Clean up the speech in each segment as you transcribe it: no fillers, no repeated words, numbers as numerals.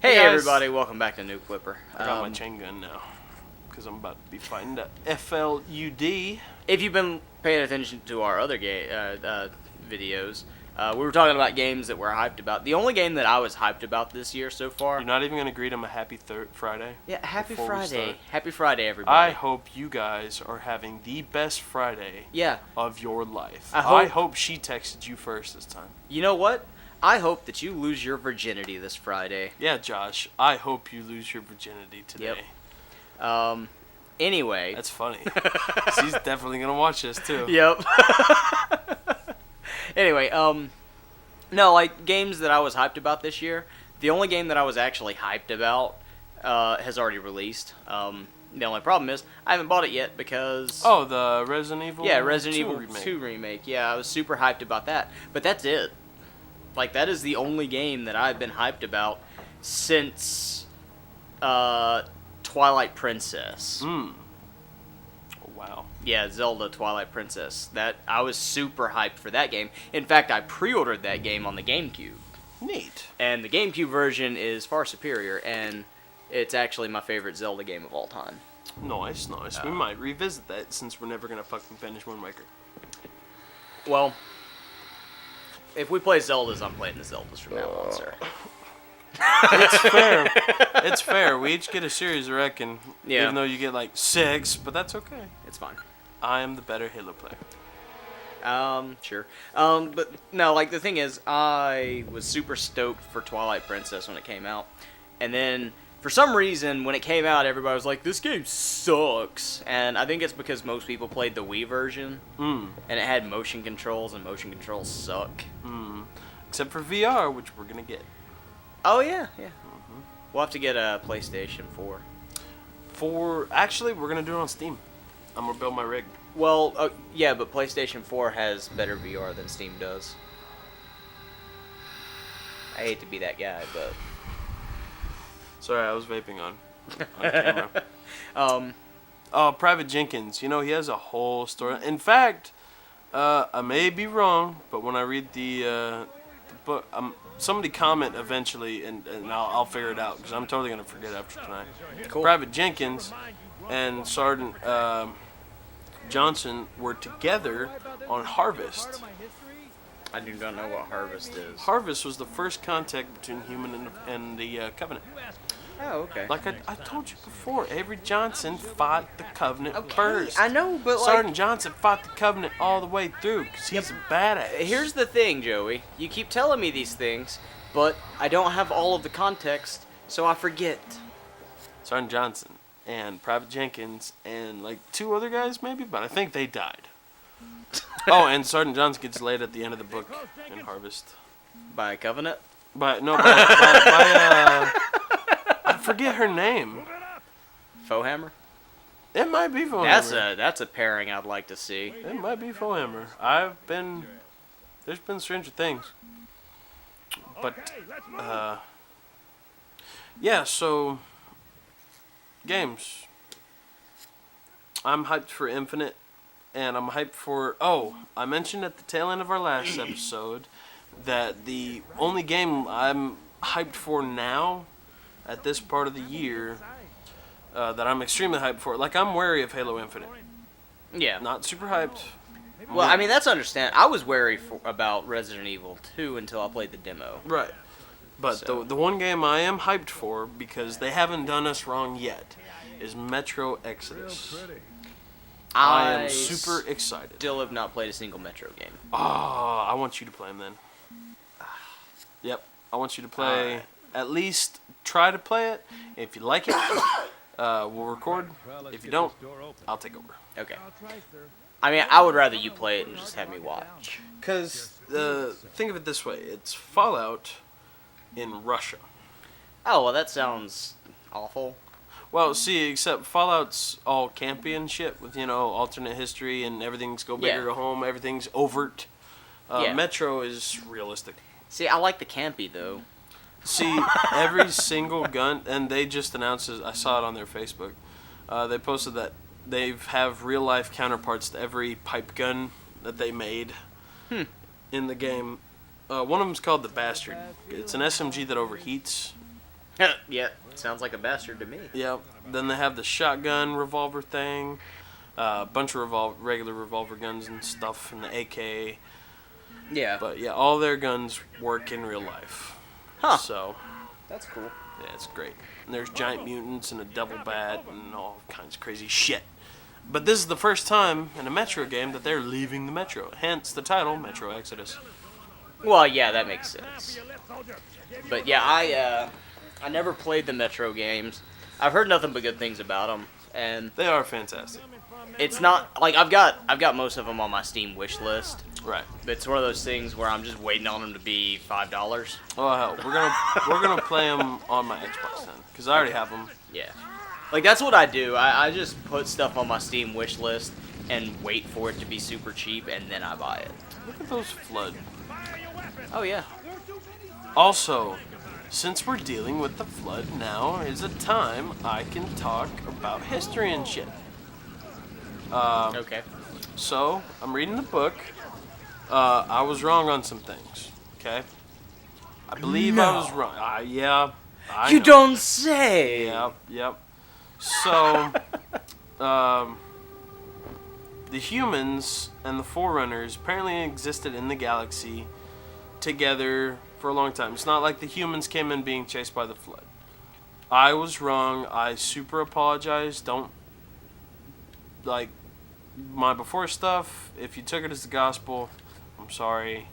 Hey guys. everybody, welcome back to Nukeflipper. I got my chain gun now, because I'm about to be fighting the FLUD. If you've been paying attention to our other videos, we were talking about games that we're hyped about. The only game that I was hyped about this year so far... You're not even going to greet them a happy Friday? Yeah, happy before we Friday. start? Happy Friday, everybody. I hope you guys are having the best Friday of your life. I hope she texted you first this time. You know what? I hope that you lose your virginity this Friday. Yeah, Josh. I hope you lose your virginity today. Yep. Anyway. That's funny. She's definitely going to watch this, too. Yep. Anyway, no, like, games that I was hyped about this year, the only game that I was actually hyped about has already released. The only problem is, I haven't bought it yet because... Oh, the Resident Evil 2 Yeah, Resident Evil remake. 2 remake. Yeah, I was super hyped about that. But that's it. Like, that is the only game that I've been hyped about since Twilight Princess. Oh, wow. Yeah, Zelda Twilight Princess. That I was super hyped for that game. In fact, I pre-ordered that game on the GameCube. Neat. And the GameCube version is far superior, and it's actually my favorite Zelda game of all time. Nice, nice. We might revisit that since we're never going to fucking finish Wind Waker. Well, if we play Zeldas, I'm playing the Zeldas from now on, sir. It's fair. It's fair. We each get a series, I reckon. Yeah. Even though you get like 6, but that's okay. It's fine. I am the better Halo player. Sure. But no, like, the thing is, I was super stoked for Twilight Princess when it came out. And then, for some reason, when it came out, everybody was like, this game sucks. And I think it's because most people played the Wii version. And it had motion controls, and motion controls suck. Except for VR, which we're going to get. Oh, yeah, yeah. We'll have to get a PlayStation 4. Actually, we're going to do it on Steam. I'm going to build my rig. Well, yeah, but PlayStation 4 has better VR than Steam does. I hate to be that guy, but... Sorry, I was vaping on camera. Private Jenkins. You know, he has a whole story. In fact, I may be wrong, but when I read the book, somebody comment eventually, and I'll figure it out, because I'm totally going to forget after tonight. Cool. Private Jenkins and Sergeant Johnson were together on Harvest. I do not know what Harvest is. Harvest was the first contact between human and the Covenant. Oh, okay. Like I told you before, Avery Johnson fought the Covenant first. I know, but Sergeant Johnson fought the Covenant all the way through, because he's a badass. Here's the thing, Joey. You keep telling me these things, but I don't have all of the context, so I forget. Sergeant Johnson and Private Jenkins and like 2 other guys maybe, but I think they died. Oh, and Sergeant Johnson gets laid at the end of the book in Harvest. By a Covenant? By I forget her name. Foehammer? It might be Foehammer. That's a pairing I'd like to see. It might be Foehammer. There's been stranger things. But, yeah, so, games. I'm hyped for Infinite, and I'm hyped for, I mentioned at the tail end of our last episode that the only game I'm hyped for now, at this part of the year, that I'm extremely hyped for, like, I'm wary of Halo Infinite. Yeah. Not super hyped. Well, I mean, that's understandable. I was wary about Resident Evil 2 until I played the demo. Right. But So. the one game I am hyped for, because they haven't done us wrong yet, is Metro Exodus. I am super excited. Still have not played a single Metro game. I want you to play them then. Yep. I want you to play, at least try to play it. If you like it, we'll record. If you don't, I'll take over. Okay. I mean, I would rather you play it and just have me watch. Because, think of it this way. It's Fallout in Russia. Oh, well, that sounds awful. Well, see, except Fallout's all campy and shit with, alternate history and everything's go big or go home, everything's overt. Metro is realistic. See, I like the campy, though. See, every single gun, and they just announced it, I saw it on their Facebook, they posted that they have real-life counterparts to every pipe gun that they made in the game. One of them's called the Bastard. It's an SMG that overheats. Yeah, sounds like a bastard to me. Yep. Then they have the shotgun revolver thing, a bunch of regular revolver guns and stuff, and the AK. Yeah. But yeah, all their guns work in real life. Huh. So That's cool. yeah, it's great. And there's giant mutants and a devil bat and all kinds of crazy shit. But this is the first time in a Metro game that they're leaving the Metro. Hence the title, Metro Exodus. Well, yeah, that makes sense. But yeah, I never played the Metro games. I've heard nothing but good things about them, and They are fantastic. it's not like I've got most of them on my Steam wish list. Right. But it's one of those things where I'm just waiting on them to be $5. Oh hell, we're gonna play them on my Xbox then, because I already have them. Yeah. Like, that's what I do. I just put stuff on my Steam wish list and wait for it to be super cheap, and then I buy it. Look at those flood. Oh, yeah. Also, since we're dealing with the flood, now is a time I can talk about history and shit. Okay. So, I'm reading the book. I was wrong on some things, okay? I believe I was wrong. Yeah, I You know. don't say! Yep. So, the humans and the Forerunners apparently existed in the galaxy together for a long time. It's not like the humans came in being chased by the flood. I was wrong. I super apologize. Don't, like, my before stuff, if you took it as the gospel, I'm sorry.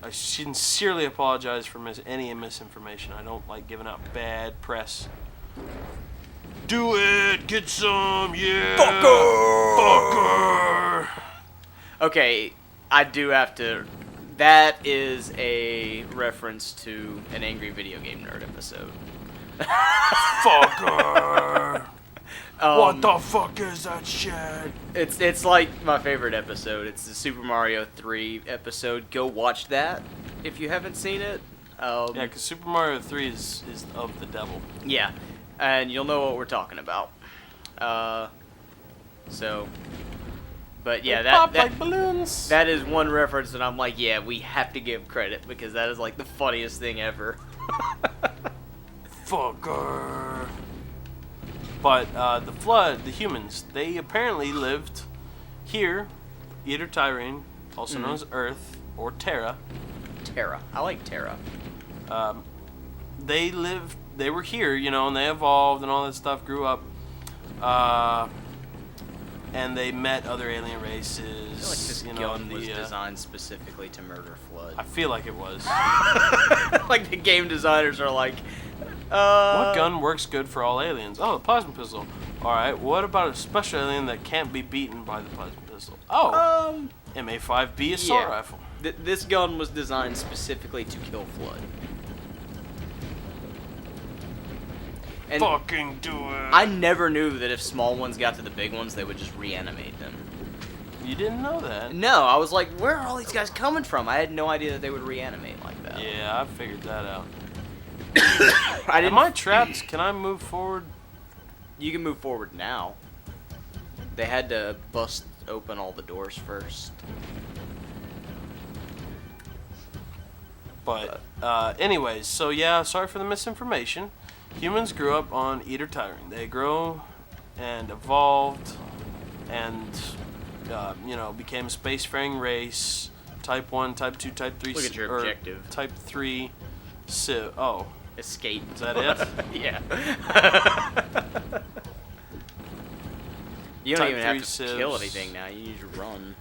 I sincerely apologize for any misinformation. I don't like giving out bad press. Do it! Get some! Yeah! Fucker! Okay, I do have to... That is a reference to an Angry Video Game Nerd episode. Fucker! What the fuck is that shit? It's like my favorite episode. It's the Super Mario 3 episode. Go watch that if you haven't seen it. Yeah, because Super Mario 3 is of the devil. Yeah, and you'll know what we're talking about. But yeah, They pop that like balloons. that is one reference that I'm like, yeah, we have to give credit because that is like the funniest thing ever. Fucker. But the flood, the humans, they apparently lived here, Eater Tyrene, also known as Earth or Terra. Terra. I like Terra. They were here, and they evolved and all that stuff, grew up, and they met other alien races. I feel like this gun was designed specifically to murder Flood. I feel like it was. Like the game designers are like, What gun works good for all aliens? Oh, the plasma pistol. Alright, what about a special alien that can't be beaten by the plasma pistol? Oh, MA5B assault rifle. This gun was designed specifically to kill Flood. And Fucking do it. I never knew that if small ones got to the big ones, they would just reanimate them. You didn't know that? No, I was like, where are all these guys coming from? I had no idea that they would reanimate like that. Yeah, I figured that out. I didn't. Am I trapped? Can I move forward? You can move forward now. They had to bust open all the doors first. But, anyways, so yeah, sorry for the misinformation. Humans grew up on Eater Tyrene. They grew and evolved and, became a spacefaring race. Type 1, Type 2, Type 3... Look at your objective. Type 3... Escape. Is that it? Yeah. You don't Type even have 3 to kill civs. anything now. You need to run.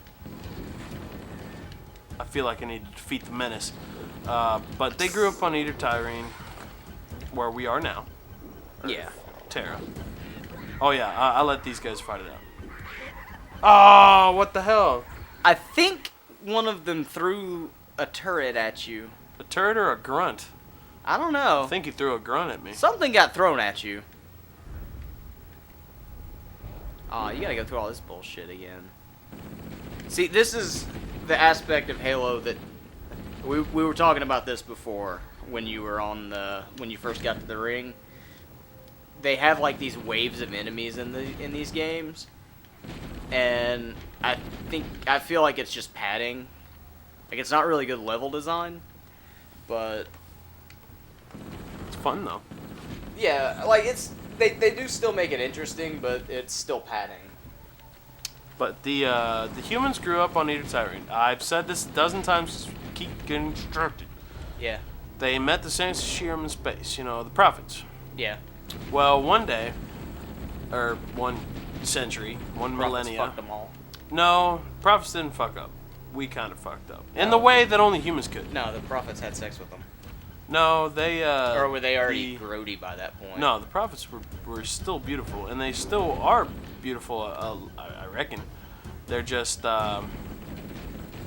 I feel like I need to defeat the menace. But they grew up on Eater Tyrene, where we are now. Yeah. Terra. Oh yeah, I let these guys fight it out. Oh, what the hell? I think one of them threw a turret at you. A turret or a grunt? I don't know. I think he threw a grunt at me. Something got thrown at you. Aw, you gotta go through all this bullshit again. See, this is the aspect of Halo that we were talking about this before when you were when you first got to the ring. They have like these waves of enemies in these games, and I feel like it's just padding. Like, it's not really good level design, but It's fun though. Yeah, like they do still make it interesting, but it's still padding. But the humans grew up on Eater Tyrene. I've said this a dozen times. Keep getting distracted. Yeah. They met the Saints of Shiram in space. The prophets. Yeah. Well, one day, or 1 century, one Prophets millennia. fucked them all. No, prophets didn't fuck up. We kind of fucked up in the way that only humans could. No, the prophets had sex with them. No, they. Or were they already grody by that point? No, the prophets were still beautiful, and they still are beautiful. I reckon. They're just They don't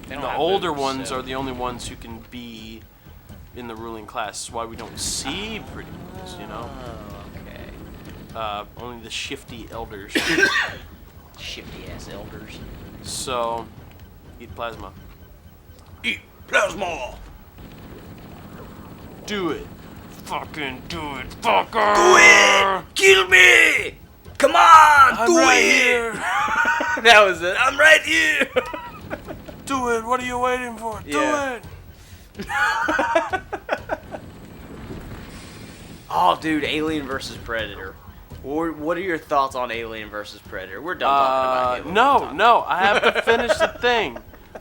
the have older boobs, ones so- are the only ones who can be in the ruling class. That's why we don't see pretty ones. Oh, okay. Only the shifty elders. Shifty ass elders. So, eat plasma. Eat plasma. Do it. Fucking do it, fucker. Do it! Kill me! Come on, I'm do right it! here. That was it. I'm right here. Do it. What are you waiting for? Yeah. Do it. Oh, dude, Alien versus Predator. What are your thoughts on Alien versus Predator? We're done talking about Halo. No. I have to finish the thing.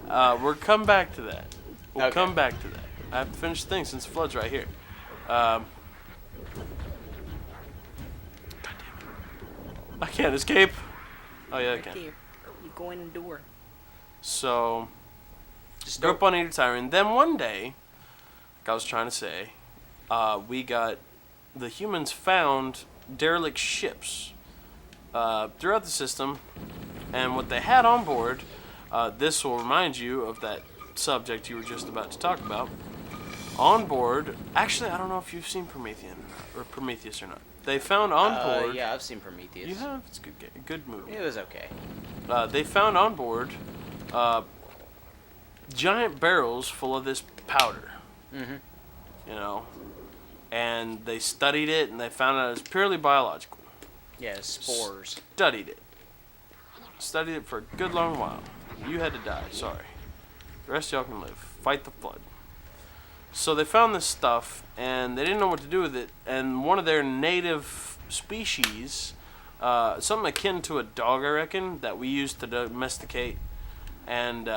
We'll come back to that. We'll Okay. come back to that. I have to finish the thing since the flood's right here. God damn it. I can't escape. Oh yeah, I can. You go in the door. So, Just grew up on Eater Tyrene. Then one day, like I was trying to say, the humans found derelict ships throughout the system, and what they had on board, this will remind you of that subject you were just about to talk about. On board, actually, I don't know if you've seen Prometheus or not. They found on board. Yeah, I've seen Prometheus. You have? It's a good movie. It was okay. They found on board giant barrels full of this powder. Mm-hmm. And they studied it, and they found out it was purely biological. Yeah, spores. Studied it for a good long while. You had to die, sorry. The rest of y'all can live. Fight the flood. So they found this stuff, and they didn't know what to do with it, and one of their native species, something akin to a dog, I reckon, that we used to domesticate and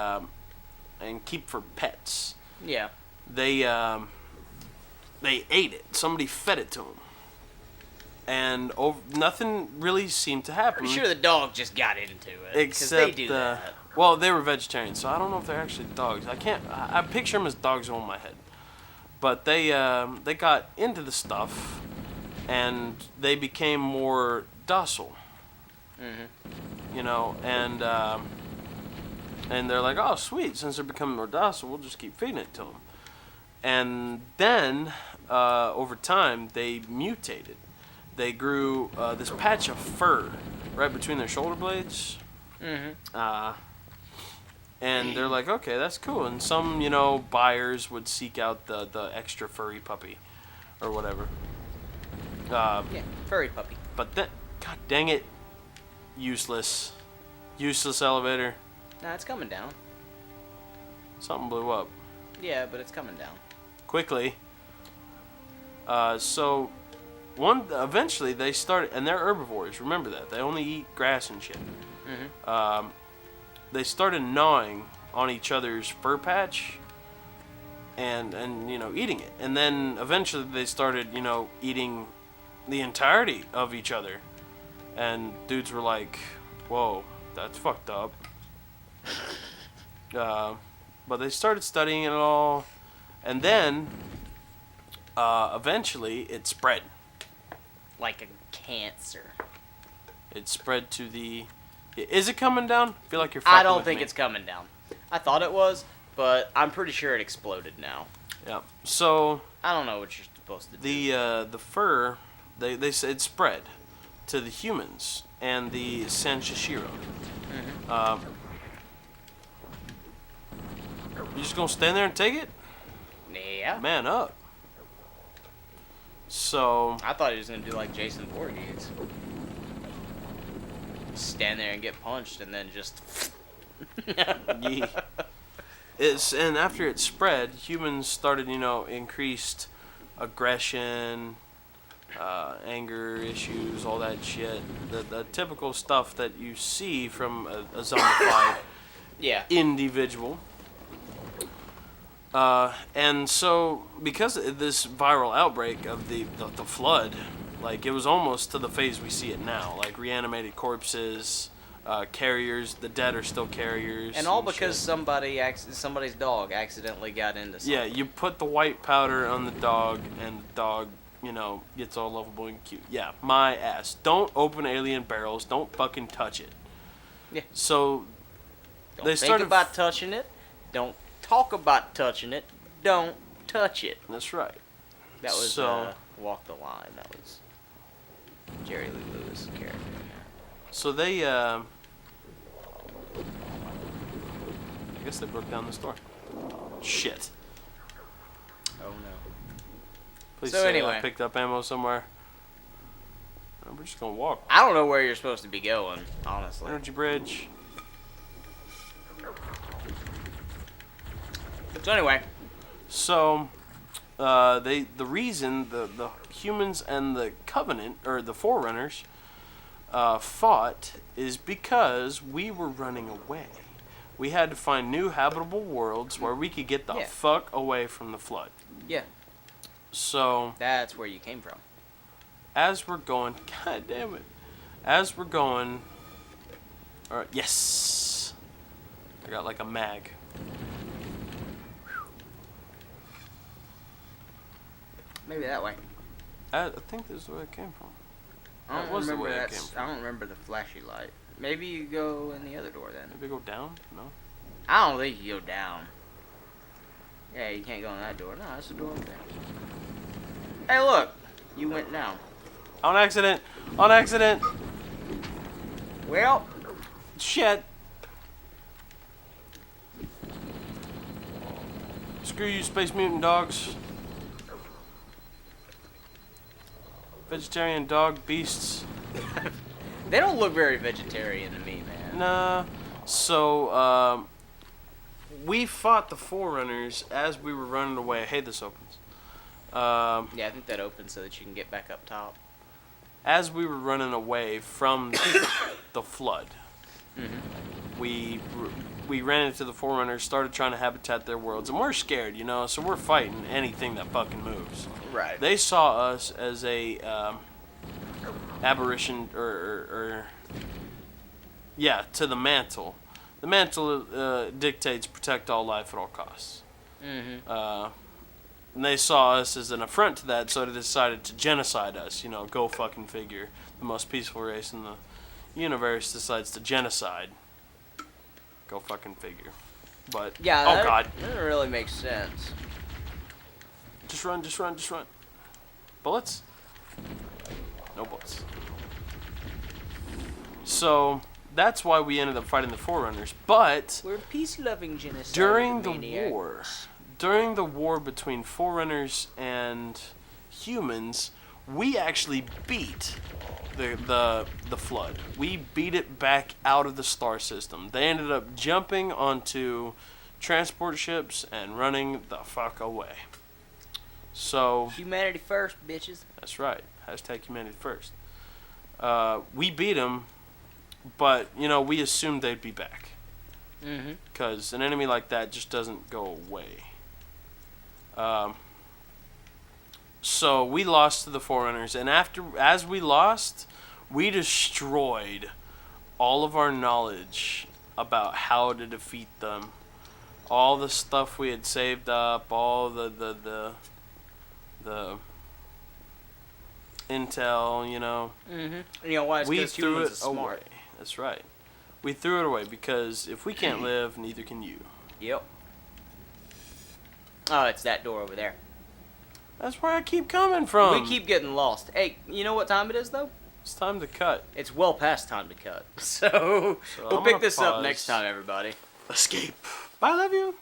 keep for pets. Yeah. They ate it. Somebody fed it to them. And nothing really seemed to happen. Pretty sure the dog just got into it. 'Cause Except, they do that. well, they were vegetarians, so I don't know if they're actually dogs. I picture them as dogs in my head. But they got into the stuff, and they became more docile. Mm-hmm. And they're like, oh, sweet, since they're becoming more docile, we'll just keep feeding it to them. And then, over time, they mutated. They grew this patch of fur right between their shoulder blades. Mm-hmm. And they're like, okay, that's cool. And some, buyers would seek out the extra furry puppy or whatever. Yeah, furry puppy. But then, god dang it, useless elevator. Nah, it's coming down. Something blew up Yeah, but it's coming down. quickly. So eventually they started, and they're herbivores. Remember that they only eat grass and shit. Mm-hmm. They started gnawing on each other's fur patch and eating it. And then eventually they started, eating the entirety of each other. And dudes were like, whoa, that's fucked up. But they started studying it all. And then eventually it spread. Like a cancer. It spread to the... Is it coming down? I feel like you're I fucking don't with think me. it's coming down. I thought it was, but I'm pretty sure it exploded now. Yeah. So I don't know what you're supposed to do. the fur, they said it spread to the humans and the Sanshishiro. Mm-hmm. You just gonna stand there and take it? Yeah. Man up. So I thought he was gonna do like Jason Voorhees. Stand there and get punched and then just. yeah. And after it spread, humans started, increased aggression, anger issues, all that shit. The typical stuff that you see from a zombified Yeah. individual. And so, because of this viral outbreak of the flood, like, it was almost to the phase we see it now. Like, reanimated corpses, carriers, the dead are still carriers. And all because shit. somebody's dog accidentally got into something. Yeah, you put the white powder on the dog, and the dog, gets all lovable and cute. Yeah, my ass. Don't open alien barrels. Don't fucking touch it. Yeah. So, Don't they think started about touching it. Don't talk about touching it. Don't touch it. That's right. That was So- Walk the Line. That was Jerry Lee Lewis' character. So they, I guess they broke down this door. Shit. Oh no. Please So say anyway. I picked up ammo somewhere. No, we're just gonna walk. I don't know where you're supposed to be going, honestly. Energy bridge. So anyway, So, the reason the humans and the Covenant, or the Forerunners, fought is because we were running away. We had to find new habitable worlds where we could get the Yeah. fuck away from the flood. yeah, So, that's where you came from. as we're going, god damn it, as we're going, alright, yes, I got like a mag. Maybe that way. I think this is where it came from. I That don't was the remember way it that. came from. I don't remember the flashy light. Maybe you go in the other door then. Maybe go down? No? I don't think you go down. Yeah, you can't go in that door. No, that's the door over there. Hey, look, you went down. On accident! On accident! Well, Shit! Screw you, space mutant dogs. Vegetarian dog beasts. they don't look very vegetarian to me, man. Nah. So, we fought the Forerunners as we were running away. Hey, this opens. Yeah, I think that opens so that you can get back up top. As we were running away from the flood, we ran into the Forerunners, started trying to habitat their worlds, and we're scared, so we're fighting anything that fucking moves. Right. They saw us as a aberration, or to the mantle. The mantle dictates protect all life at all costs. Mm-hmm. And they saw us as an affront to that, so they decided to genocide us. Go fucking figure. The most peaceful race in the universe decides to genocide. Go fucking figure. But, Yeah. oh That god. doesn't really make sense. Just run, just run, just run. Bullets? No bullets. So, that's why we ended up fighting the Forerunners. But, We're peace-loving genocide. during the war between Forerunners and humans, we actually beat the flood. We beat it back out of the star system. They ended up jumping onto transport ships and running the fuck away. So, Humanity first, bitches. that's right. Hashtag humanity first. We beat them, but, we assumed they'd be back. Mm-hmm. Because an enemy like that just doesn't go away. So we lost to the Forerunners, and as we lost, we destroyed all of our knowledge about how to defeat them. All the stuff we had saved up, all the intel, Mm-hmm. You know why? It's we because threw humans it are smart. away. That's right. We threw it away because if we can't live, neither can you. Yep. Oh, it's that door over there. That's where I keep coming from. We keep getting lost. Hey, you know what time it is, though? It's time to cut. It's well past time to cut. So So we'll I'm pick gonna this up pause. next time, everybody. Escape. Bye, love you.